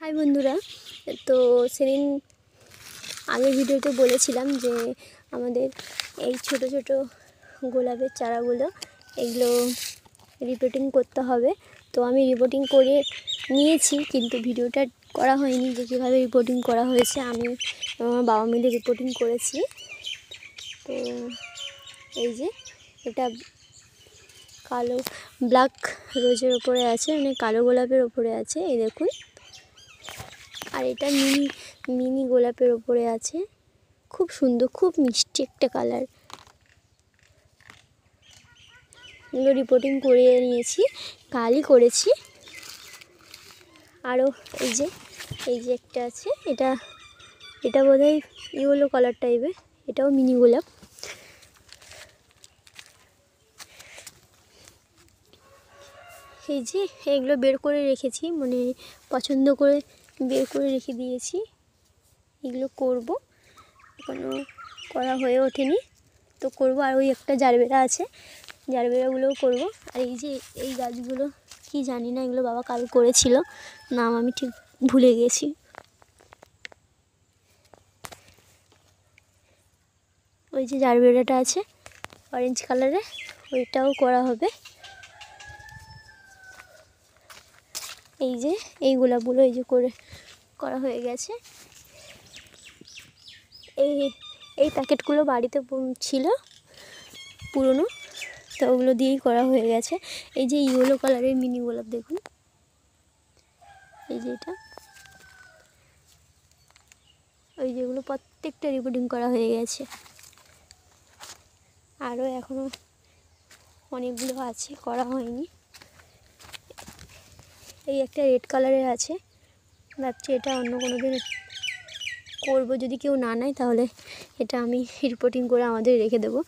High বন্ধুরা, তো সেদিন আগের ভিডিওতে বলেছিলাম যে আমাদের এই ছোট ছোট গোলাপের চারাগুলো এগুলো রিপোর্টিং করতে হবে। তো আমি রিপোর্টিং করে নিয়েছি, কিন্তু ভিডিওটা করা হয়নি যে কীভাবে রিপোর্টিং করা হয়েছে। আমি আমার বাবা মিলে রিপোর্টিং করেছি। তো এই যে এটা কালো ব্ল্যাক রোজের ওপরে আছে, মানে কালো গোলাপের ওপরে আছে, এই দেখুন। আর এটা মিনি গোলাপের ওপরে আছে, খুব সুন্দর, খুব মিষ্টি একটা কালার। এগুলো রিপোর্টিং করে নিয়েছি, কালই করেছি। আরও এই যে একটা আছে, এটা বোধহয় ইয়েলো কালার টাইপের, এটাও মিনি গোলাপ। এই যে এগুলো বের করে রেখেছি, মানে পছন্দ করে বের করে রেখে দিয়েছি। এগুলো করব, এখনও করা হয়ে ওঠেনি, তো করব। আর ওই একটা জারবেরা আছে, জারবেরাগুলোও করব। আর এই যে এই গাছগুলো কি জানি না, এগুলো বাবা কাল করেছিল, নাম আমি ঠিক ভুলে গেছি। ওই যে জারবেরাটা আছে অরেঞ্জ কালারের, ওইটাও করা হবে। এই যে এই গোলাপগুলো এই যে করা হয়ে গেছে। এই প্যাকেটগুলো বাড়িতে ছিল পুরনো, তো ওগুলো দিয়েই করা হয়ে গেছে। এই যে ইয়েলো কালারের মিনি গোলাপ দেখুন, এই যে এটা, ওই যেগুলো প্রত্যেকটা রিপোর্টিং করা হয়ে গেছে। আরও এখনও অনেকগুলো আছে, করা হয়নি। এই একটা রেড কালারের আছে, ভাবছি এটা অন্য কোনো দিন করবো, যদি কেউ না নেয় তাহলে এটা আমি রিপোর্টিং করে আমাদের রেখে দেবো।